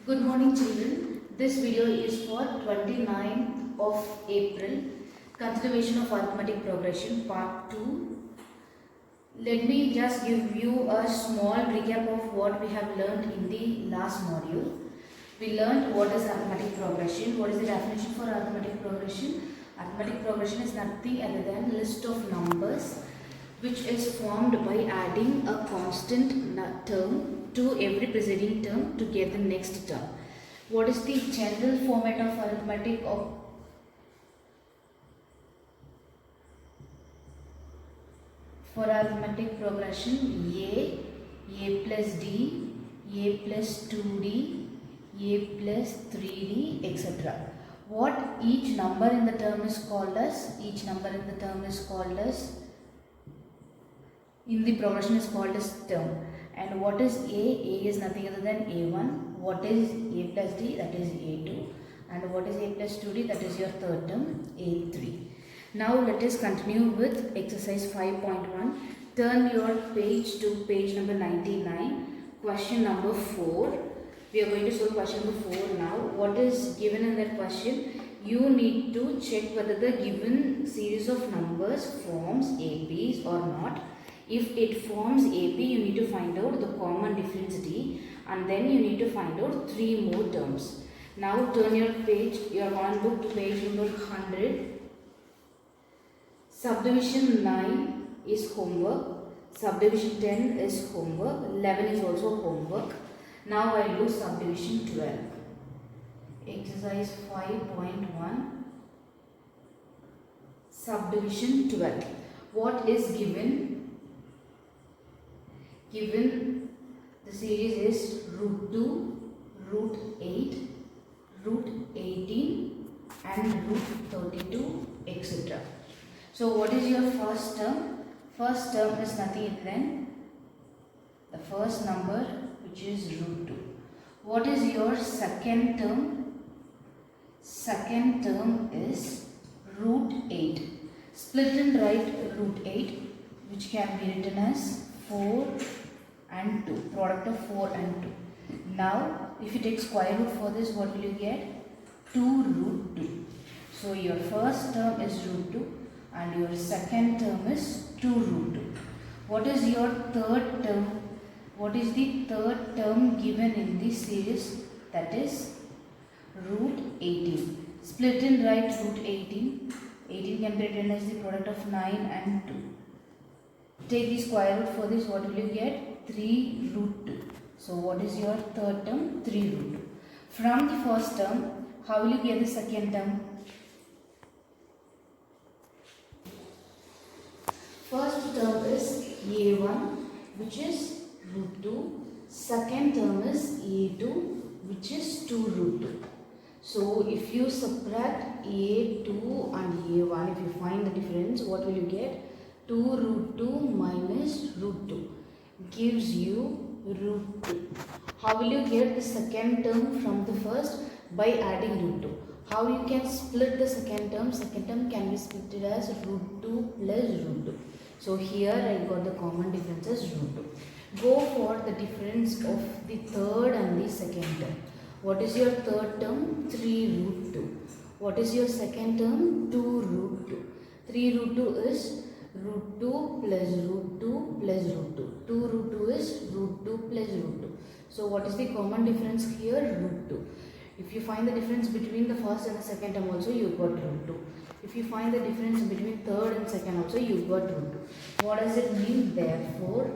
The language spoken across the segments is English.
Good morning children. This video is for 29th of April, continuation of arithmetic progression part 2. Let me just give you a small recap of what we have learned in the last module. We learned what is arithmetic progression. What is the definition for arithmetic progression? Arithmetic progression is nothing other than list of numbers which is formed by adding a constant term to every preceding term to get the next term. What is the general format of arithmetic for arithmetic progression? A plus D, A plus 2D, A plus 3D, etc. What each number in the term is called as? Each number in the term is called as, in the progression is called as term. And what is A? A is nothing other than A1. What is A plus D? That is A2. And what is A plus 2D? That is your third term, A3. Now let us continue with exercise 5.1. Turn your page to page number 99. Question number 4. We are going to solve question number 4 now. What is given in that question? You need to check whether the given series of numbers forms APs or not. If it forms AP, you need to find out the common difference D, and then you need to find out 3 more terms. Now turn your page, your one book to page number 100. Subdivision 9 is homework. Subdivision 10 is homework. 11 is also homework. Now I do subdivision 12. Exercise 5.1. Subdivision 12. What is given? Given the series is root 2, root 8, root 18 and root 32, etc. So what is your first term? First term is nothing other than the first number, which is root 2. What is your second term? Second term is root 8. Split and write root 8, which can be written as 4 and 2, product of 4 and 2. Now if you take square root for this, what will you get? 2 root 2. So your first term is root 2 and your second term is 2 root 2. What is your third term? What is the third term given in this series? That is root 18. Split and write root 18. 18 can be written as the product of 9 and 2. Take the square root for this, what will you get? 3 root 2. So what is your third term? 3 root 2. From the first term, how will you get the second term? First term is A1, which is root 2. Second term is A2, which is 2 root 2. So if you subtract A2 and A1, if you find the difference, what will you get? 2 root 2 minus root 2 gives you root 2. How will you get the second term from the first? By adding root 2. How you can split the second term? Second term can be split as root 2 plus root 2. So here I got the common difference as root 2. Go for the difference of the third and the second term. What is your third term? 3 root 2. What is your second term? 2 root 2. 3 root 2 is root 2 plus root 2 plus root 2. 2 root 2 is root 2 plus root 2. So what is the common difference here? Root 2. If you find the difference between the first and the second term also, you got root 2. If you find the difference between third and second also, you got root 2. What does it mean? Therefore,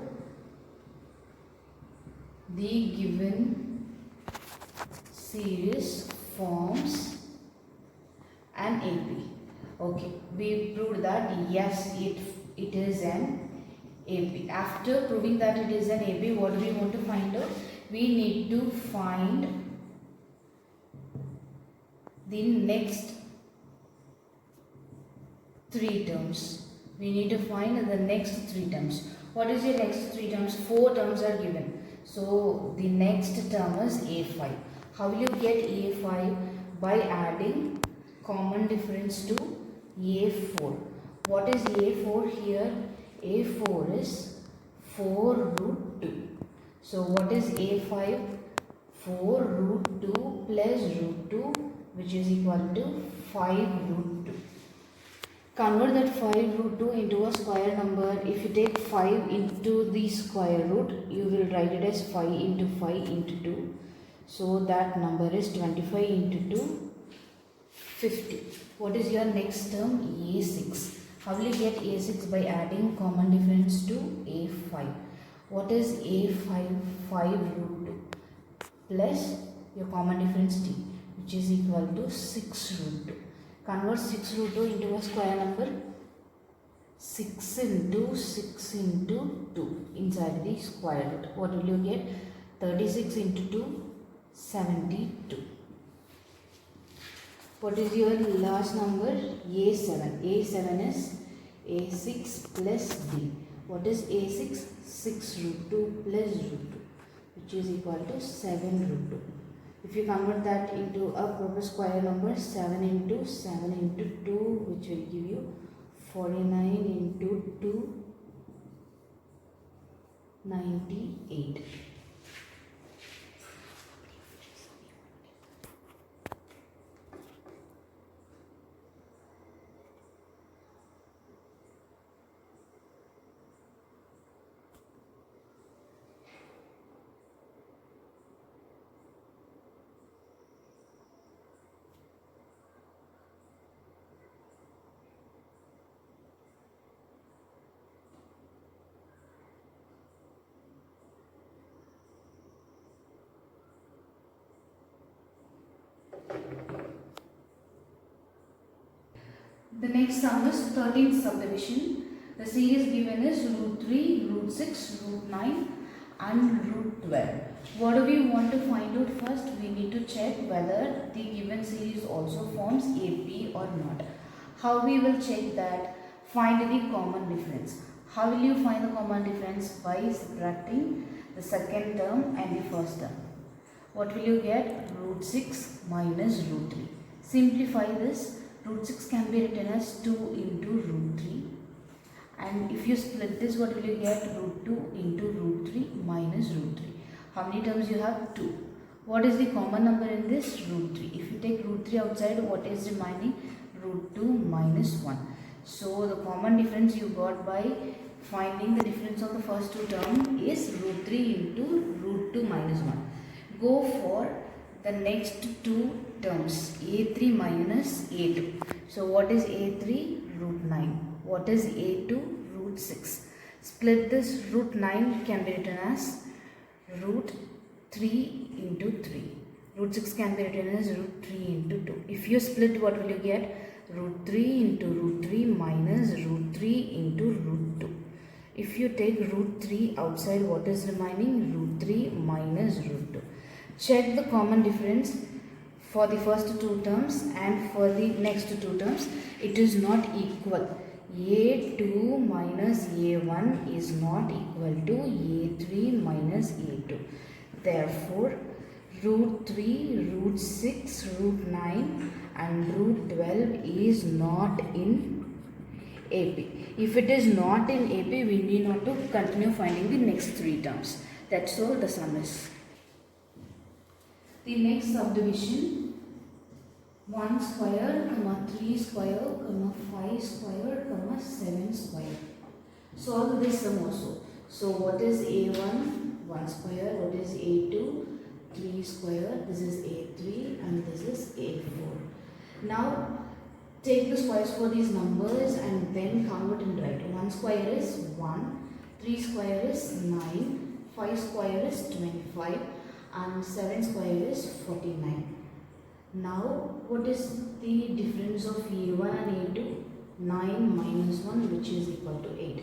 the given series forms an AP. Okay, we proved that yes, it is an AP. After proving that it is an AP, what do we want to find out? We need to find the next 3 terms. We need to find the next 3 terms. What is your next 3 terms? 4 terms are given. So the next term is A5. How will you get A5? By adding common difference to A4. What is A4 here? A4 is 4 root 2. So what is A5? 4 root 2 plus root 2, which is equal to 5 root 2. Convert that 5 root 2 into a square number. If you take 5 into the square root, you will write it as 5 into 5 into 2. So that number is 25 into 2, 50. What is your next term? A6. How will you get A6? By adding common difference to A5. What is A5? 5 root 2 plus your common difference t, which is equal to 6 root 2. Convert 6 root 2 into a square number. 6 into 6 into 2 inside the square root. What will you get? 36 into 2, 72. What is your last number? A7. A7 is A6 plus B. What is A6? 6 root 2 plus root 2, which is equal to 7 root 2. If you convert that into a proper square number, 7 into 2, which will give you 49 into 2, 98. The next sum is 13th subdivision. The series given is root 3, root 6, root 9 and root 12. What do we want to find out first? We need to check whether the given series also forms AP or not. How we will check that? Find the common difference. How will you find the common difference? By subtracting the second term and the first term. What will you get? Root 6 minus root 3. Simplify this. Root 6 can be written as 2 into root 3. And if you split this, what will you get? Root 2 into root 3 minus root 3. How many terms you have? 2. What is the common number in this? Root 3. If you take root 3 outside, what is remaining? Root 2 minus 1. So the common difference you got by finding the difference of the first two terms is root 3 into root 2 minus 1. Go for the next two terms, A3 minus A2. So what is A3? Root 9. What is A2? Root 6. Split this. Root 9 can be written as root 3 into 3. Root 6 can be written as root 3 into 2. If you split, what will you get? Root 3 into root 3 minus root 3 into root 2. If you take root 3 outside, what is remaining? Root 3 minus root 2. Check the common difference for the first two terms and for the next two terms. It is not equal. A2 minus A1 is not equal to A3 minus A2. Therefore, root 3, root 6, root 9 and root 12 is not in AP. If it is not in AP, we need not to continue finding the next three terms. That's all the sum is. The next subdivision, 1 square, 3 square, 5 square, 7 square. Solve this sum also. So what is A1? 1 square. What is A2? 3 square. This is A3 and this is A4. Now take the squares for these numbers and then convert and write. 1 square is 1, 3 square is 9, 5 square is 25 and 7 square is 49. Now what is the difference of A1 and A2? 9 minus 1, which is equal to 8.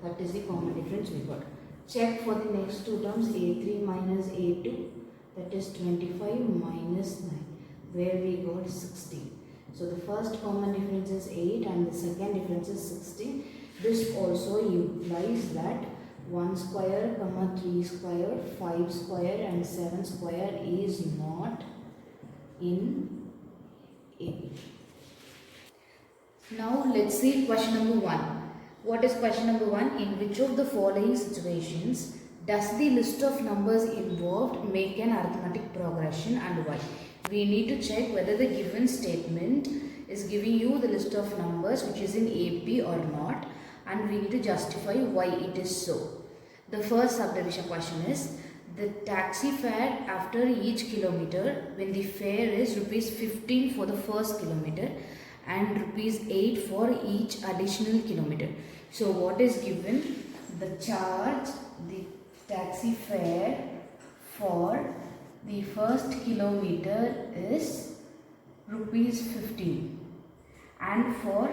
That is the common difference we got. Check for the next two terms, A3 minus A2, that is 25 minus 9, where we got 16. So the first common difference is 8 and the second difference is 16. This also implies that 1 square, 3 square, 5 square and 7 square is not in AP. Now let's see question number 1. What is question number 1? In which of the following situations Does the list of numbers involved make an arithmetic progression and why? We need to check whether the given statement is giving you the list of numbers which is in AP or not, and we need to justify why it is so. The first subdivision question is the taxi fare after each kilometer when the fare is rupees 15 for the first kilometer and rupees 8 for each additional kilometer. So what is given? The charge, the taxi fare for the first kilometer is rupees 15 and for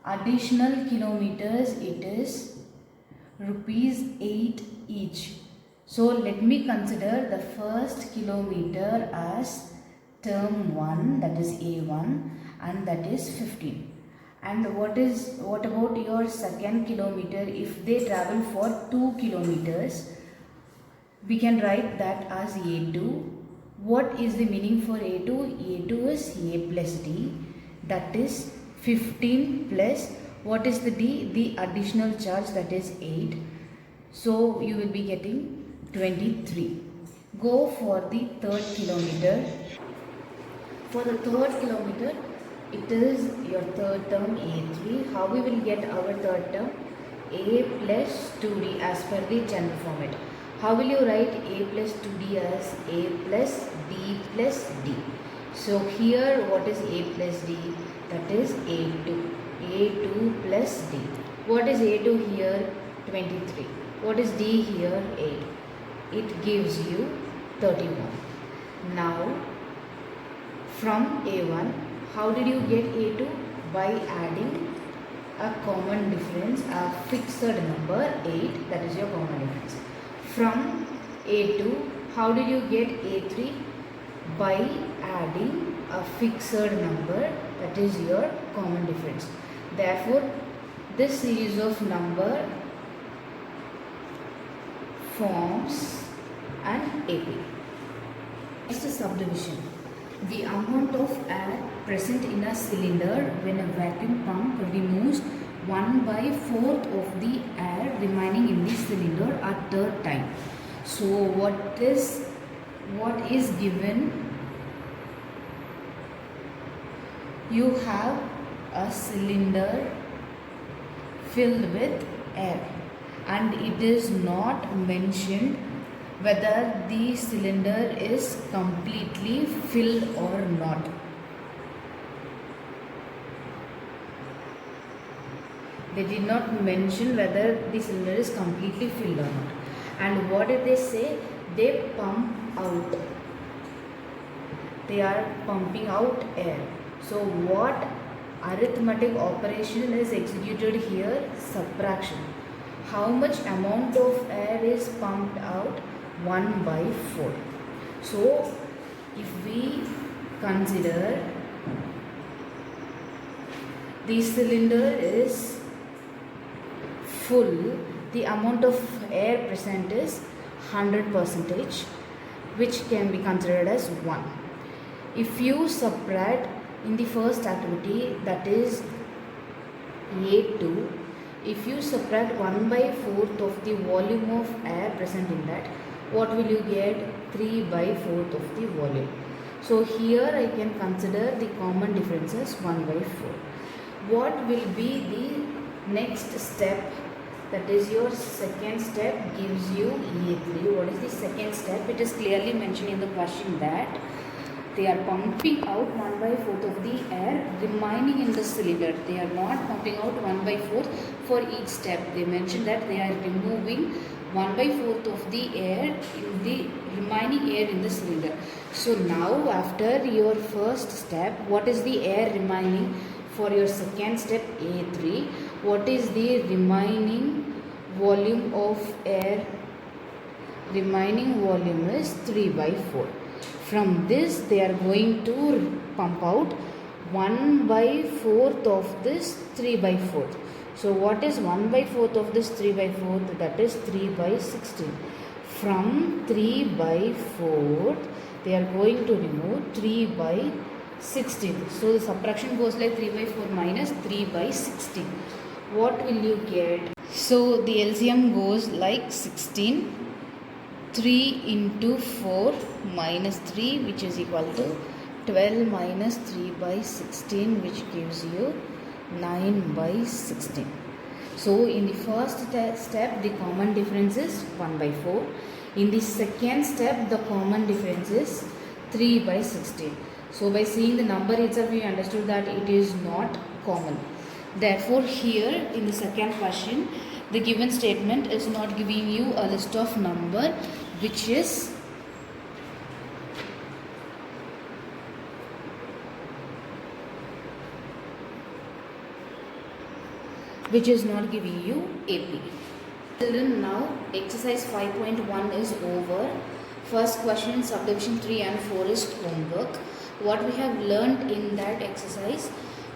additional kilometers it is rupees 8 each. So let me consider the first kilometer as term 1, that is A1, and that is 15. And what about your second kilometer? If they travel for 2 kilometers, we can write that as A2. What is the meaning for A2? A2 is A plus D, that is 15 plus what is the D? The additional charge, that is 8. So you will be getting 23. Go for the third kilometer. For the third kilometer, it is your third term A3. How we will get our third term? A plus 2D as per the general format. How will you write A plus 2D as A plus D plus D? So here what is A plus D? That is A2. A2 plus D. What is A2 here? 23. What is D here? 8. It gives you 31. Now from A1, how did you get A2? By adding a common difference, a fixed number 8, that is your common difference. From A2, how did you get A3? By adding a fixed number, that is your common difference. Therefore, this series of number forms an AP. Next is subdivision. The amount of air present in a cylinder when a vacuum pump removes 1/4 of the air remaining in the cylinder at the time. So what is given? You have a cylinder filled with air and it is not mentioned whether the cylinder is completely filled or not. They did not mention whether the cylinder is completely filled or not. And what did they say? They pump out. They are pumping out air. So what arithmetic operation is executed here? Subtraction. How much amount of air is pumped out? 1/4. So if we consider the cylinder is full, the amount of air present is 100%, which can be considered as 1. If you subtract in the first activity, that is A2, if you subtract 1/4 of the volume of air present in that, what will you get? 3/4 of the volume. So here I can consider the common difference as 1/4. What will be the next step? That is your second step gives you A3. What is the second step? It is clearly mentioned in the question that they are pumping out 1/4 of the air remaining in the cylinder. They are not pumping out 1/4 for each step. They mentioned that they are removing 1/4 of the air in the remaining air in the cylinder. So now after your first step, what is the air remaining? For your second step A3, what is the remaining volume of air? Remaining volume is 3/4. From this they are going to pump out 1/4 of this 3/4. So what is 1/4 of this 3/4? That is 3/16. From 3/4 they are going to remove 3/16. So the subtraction goes like 3/4 minus 3/16. What will you get? So the LCM goes like 16. 3 into 4 minus 3, which is equal to 12 minus 3 by 16, which gives you 9 by 16. So in the first step, the common difference is 1 by 4. In the second step, the common difference is 3 by 16. So by seeing the number itself, we understood that it is not common. Therefore, here in the second question, the given statement is not giving you a list of number which is not giving you AP. Children, now exercise 5.1 is over. First question, subdivision 3 and 4 is homework. What we have learned in that exercise,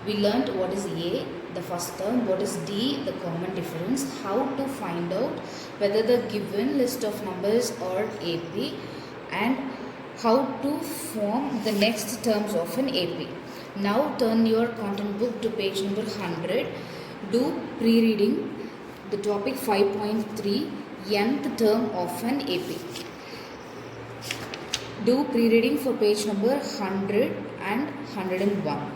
we learned what is A, the first term, what is D, the common difference, how to find out whether the given list of numbers are AP, and how to form the next terms of an AP. Now turn your content book to page number 100. Do pre-reading, the topic 5.3, nth term of an AP. Do pre-reading for page number 100 and 101.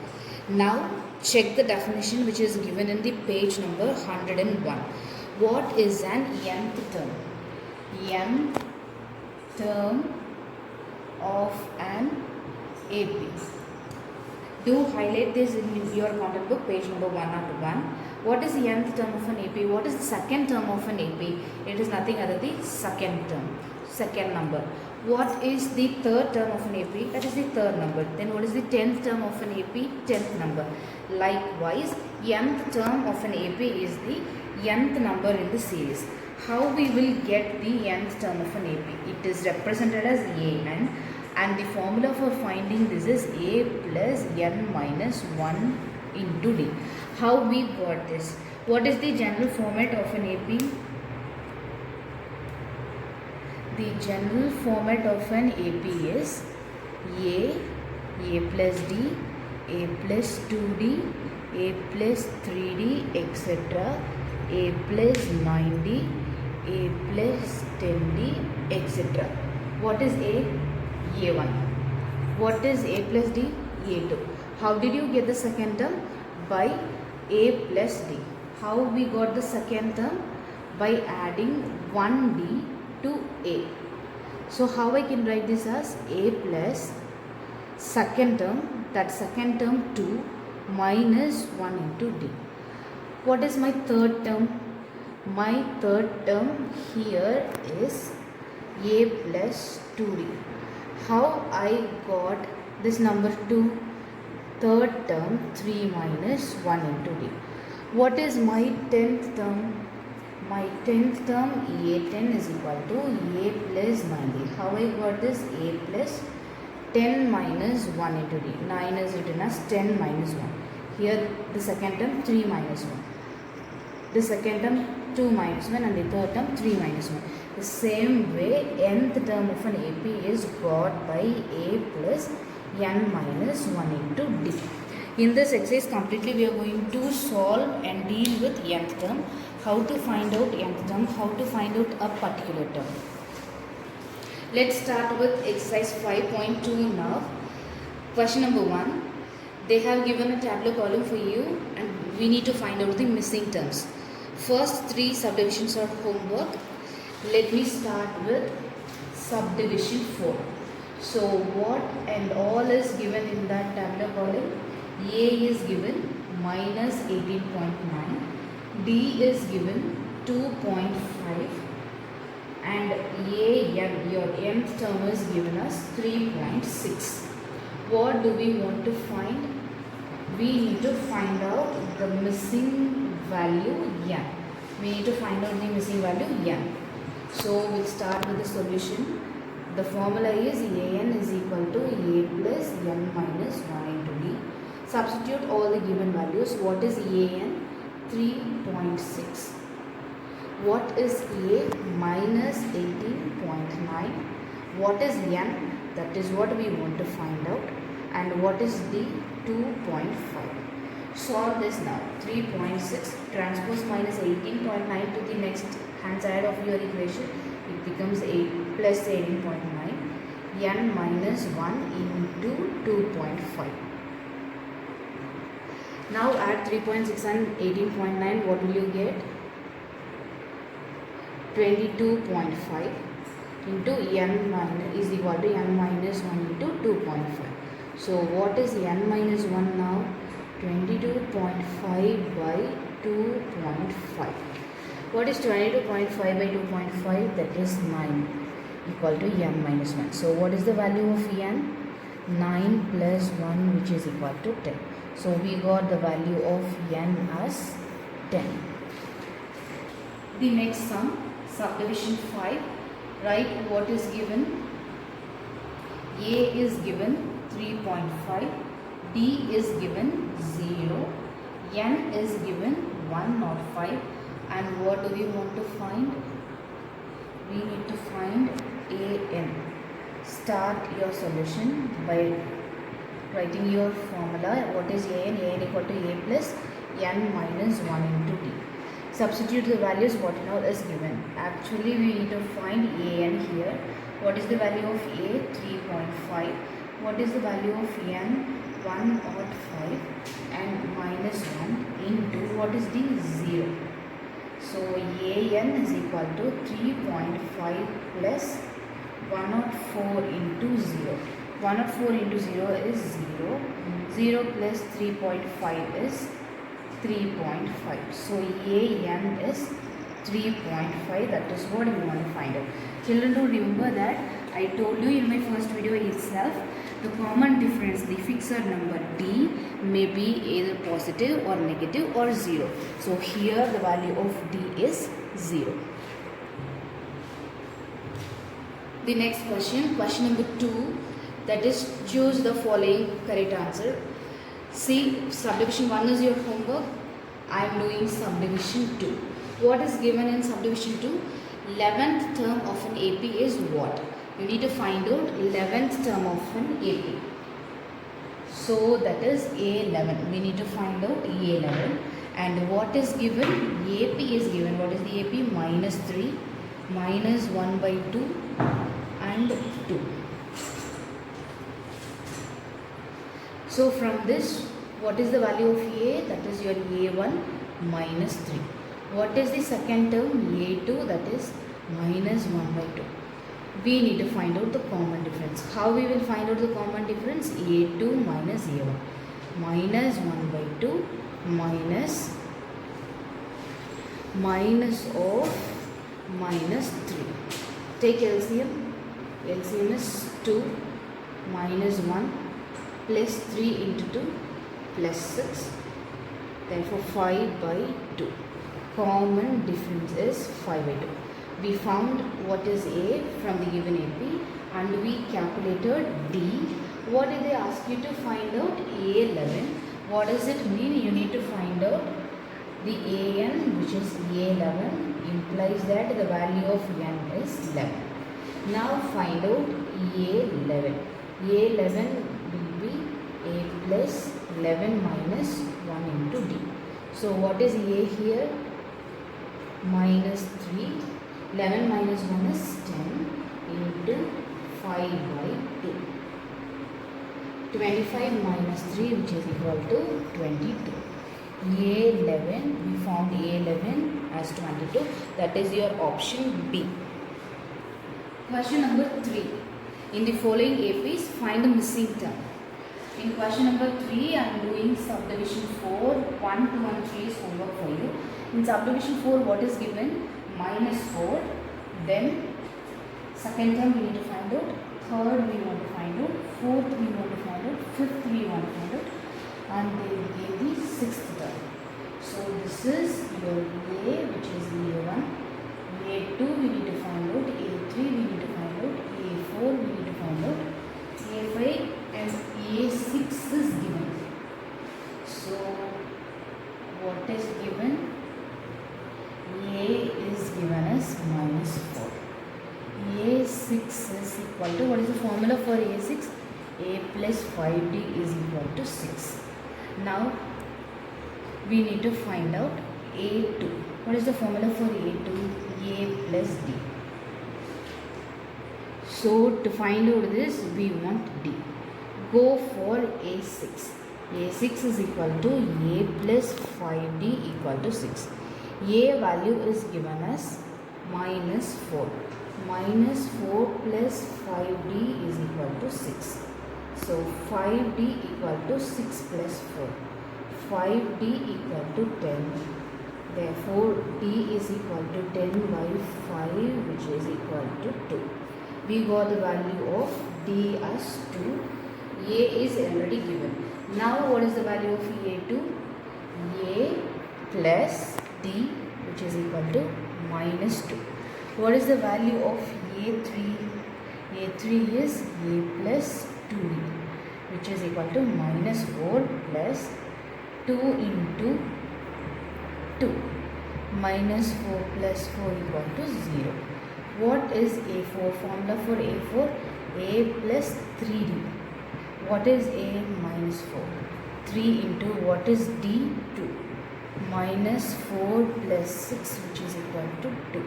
Now check the definition which is given in the page number 101. What is an nth term? Nth term of an AP. Do highlight this in your content book, page number 101. What is the nth term of an AP? What is the second term of an AP? It is nothing other than the second term, second number. What is the third term of an AP? That is the third number. Then what is the 10th term of an AP? 10th number. Likewise, nth term of an AP is the nth number in the series. How we will get the nth term of an AP? It is represented as an, and the formula for finding this is a plus n minus 1 into d. How we got this? What is the general format of an AP? The general format of an AP is A plus D, A plus 2D, A plus 3D, etc. A plus 9D, A plus 10D, etc. What is A? A1. What is A plus D? A2. How did you get the second term? By A plus D. How we got the second term? By adding 1D to A. So how I can write this as A plus second term, that second term 2 minus 1 into D. What is my third term? My third term here is A plus 2D. How I got this number 2? Third term 3 minus 1 into D. What is my 10th term? My 10th term A10 is equal to A plus 9D. How I got this? A plus 10 minus 1 into D. 9 is written as 10 minus 1. Here the second term 3 minus 1. The second term 2 minus 1 and the third term 3 minus 1. The same way nth term of an AP is got by A plus n minus 1 into D. In this exercise completely we are going to solve and deal with nth term. How to find out nth term, how to find out a particular term. Let's start with exercise 5.2 now. Question number 1. They have given a tabular column for you and we need to find out the missing terms. First 3 subdivisions are homework. Let me start with subdivision 4. So what and all is given in that tabular column? A is given minus 18.9. D is given 2.5 and AN, your nth term is given as 3.6. What do we want to find? We need to find out the missing value n. We need to find out the missing value n. So we'll start with the solution. The formula is AN is equal to A plus n minus 1 into D. Substitute all the given values. What is AN? 3.6. What is A? Minus 18.9. What is N? That is what we want to find out. And what is D? 2.5. Solve this now. 3.6 transpose minus 18.9 to the next hand side of your equation. It becomes 8 plus 18.9. N minus 1 into 2.5. Now add 3.6 and 18.9. What will you get? 22.5 into n minus is equal to n minus 1 into 2.5. So what is n minus 1 now? 22.5 by 2.5. What is 22.5 by 2.5? That is 9 equal to n minus 1. So what is the value of n? 9 plus 1, which is equal to 10. So we got the value of n as 10. The next sum, subdivision 5. Write what is given. A is given 3.5, D is given 0, N is given 105, and what do we want to find? We need to find AN. Start your solution by writing your formula. What is AN? AN equal to A plus N minus 1 into D. Substitute the values whatever is given. Actually, we need to find AN here. What is the value of A? 3.5. What is the value of N? 105 and minus 1 into what is the 0. So AN is equal to 3.5 plus 104 into 0. 104 into 0 is 0. 0 plus 3.5 is 3.5. So AN is 3.5. That is what we want to find out. Children, do remember that I told you in my first video itself, the common difference, the fixed number D may be either positive or negative or 0. So here the value of D is 0. The next question, question number 2, that is choose the following correct answer. See, subdivision 1 is your homework. I am doing subdivision 2. What is given in subdivision 2? 11th term of an AP is what? You need to find out 11th term of an AP. So that is A11. We need to find out A11. And what is given? AP is given. What is the AP? Minus 3, minus 1 by 2 and 2. So from this, what is the value of A? That is your A1 minus 3. What is the second term? A2, that is minus 1 by 2. We need to find out the common difference. How we will find out the common difference? A2 minus A1. Minus 1 by 2 minus of minus 3. Take LCM. LCM is 2 minus 1 plus 3 into 2 plus 6. Therefore 5 by 2. Common difference is 5 by 2. We found what is A from the given AP and we calculated D. What did they ask you to find out? A11. What does it mean? You need to find out the AN, which is A11, implies that the value of N is 11. Now find out A11. A11 will be A plus 11 minus 1 into D. So what is A here? Minus 3. 11 minus 1 is 10 into 5 by 2. 25 minus 3, which is equal to 22. A11, we found A11 as 22. That is your option B. Question number 3. In the following APs, find the missing term. In question number 3, I am doing subdivision 4. 1, 2 and 3 is homework for you. In subdivision 4, what is given? Minus 4. Then second term we need to find out. Third we want to find out. Fourth we want to find out. Fifth we want to find out. And they gave the sixth term. So this is your A, which is A1. A2 we need to find out. A3 we need to find out. A4 we need to find out. A5 and A6 is given. So what is given? A is given as minus 4. A6 is equal to, what is the formula for A6? A plus 5D is equal to 6. Now we need to find out A2. What is the formula for A2? A plus D. So to find out this, we want D. Go for A6. A6 is equal to A plus 5D equal to 6. A value is given as minus 4. Minus 4 plus 5D is equal to 6. So 5D equal to 6 plus 4. 5D equal to 10. Therefore, D is equal to 10 by 5, which is equal to 2. We got the value of D as 2. A is already given. Now, what is the value of A2? A plus D, which is equal to minus 2. What is the value of A3? A3 is A plus 2D, which is equal to minus 4 plus 2 into 2. Minus 4 plus 4 equal to 0. What is A4? Formula for A4? A plus 3D. What is A minus 4? 3 into what is D? 2. Minus 4 plus 6, which is equal to 2.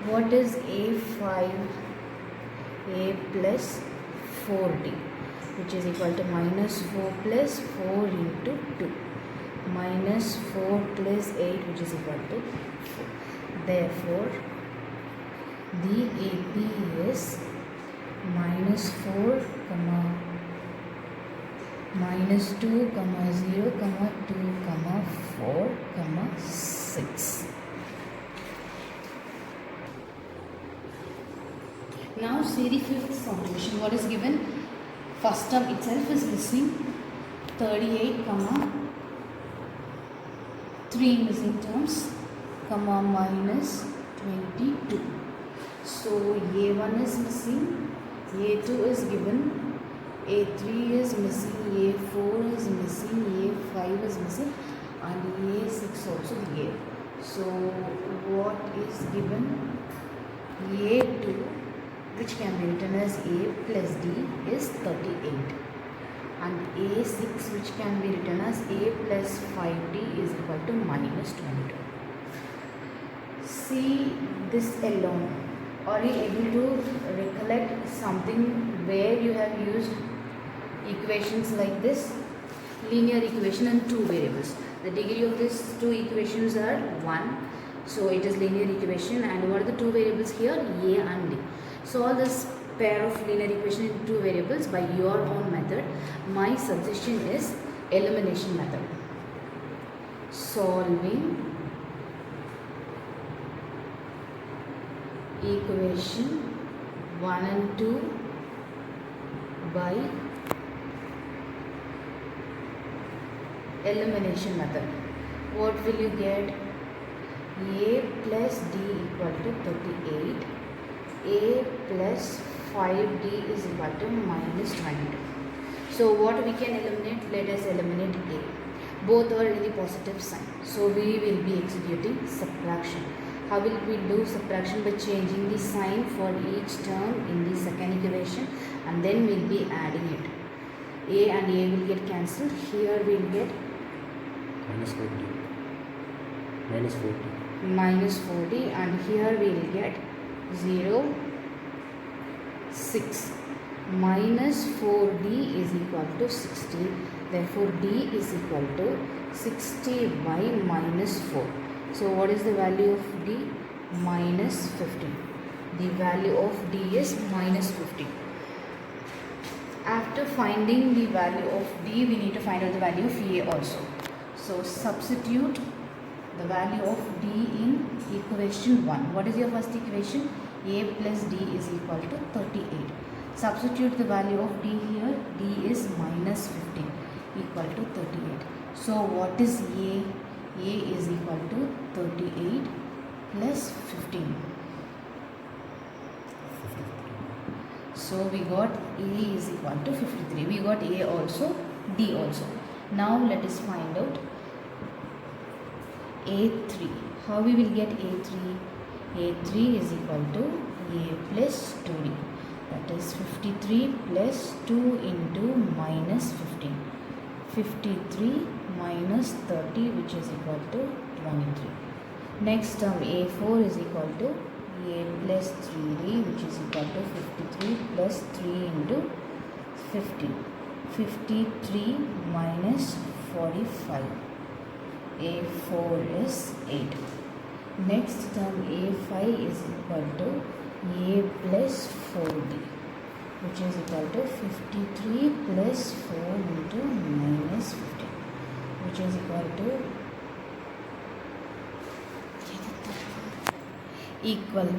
What is A5? A plus 4D, which is equal to minus 4 plus 4 into 2. Minus 4 plus 8, which is equal to 4. Therefore, the AP is minus 4, minus 2, 0, 2, 4, 6. Now see the fifth solution. What is given? First term itself is missing. 38, 3 missing terms, minus 22. So A1 is missing, A2 is given, A3 is missing, A4 is missing, A5 is missing, and A6 also given. So what is given? A2, which can be written as A plus D, is 38. And A6, which can be written as A plus 5D, is equal to minus 22. See this alone. Are you able to recollect something where you have used equations like this? Linear equation and two variables. The degree of these two equations are 1. So it is linear equation. And what are the two variables here? A and D. Solve this pair of linear equation in two variables by your own method. My suggestion is elimination method. Solving equation 1 and 2 by elimination method. What will you get? A plus D equal to 38. A plus 5D is equal to minus 22. So what we can eliminate? Let us eliminate A. Both are in the positive sign. So we will be executing subtraction. How will we do subtraction? By changing the sign for each term in the second equation, and then we will be adding it. A and A will get cancelled. Here we will get minus 40. Minus 40. Minus 40, and here we will get 0, 6. Minus 4D is equal to 60. Therefore, D is equal to 60 by minus 4. So, what is the value of D? Minus 15. The value of D is minus 15. After finding the value of D, we need to find out the value of A also. So, substitute the value of D in equation 1. What is your first equation? A plus D is equal to 38. Substitute the value of D here. D is minus 15 equal to 38. So what is A? A is equal to 38 plus 15. So we got A is equal to 53. We got A also, D also. Now let us find out A3. How we will get A3? A3 is equal to A plus 2D. That is 53 plus 2 into minus 15. 53 minus 30 which is equal to 23. Next term a4 is equal to a plus 3d which is equal to 53 plus 3 into 15. 53 minus 45. a4 is 8. Next term a5 is equal to a plus 4d which is equal to 53 plus 4 into minus 15 which is equal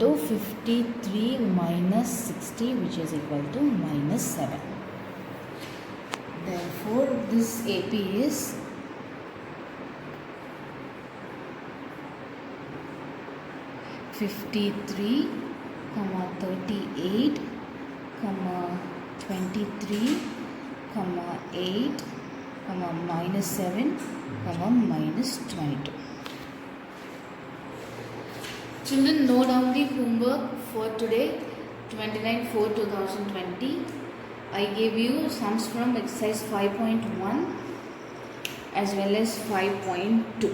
to 53 minus 60 which is equal to minus 7. Therefore, this AP is (53, 38, 23, 8, minus 7, minus 22. Children, note down the homework for today, 29/4/2020. I gave you sums from exercise 5.1 as well as 5.2.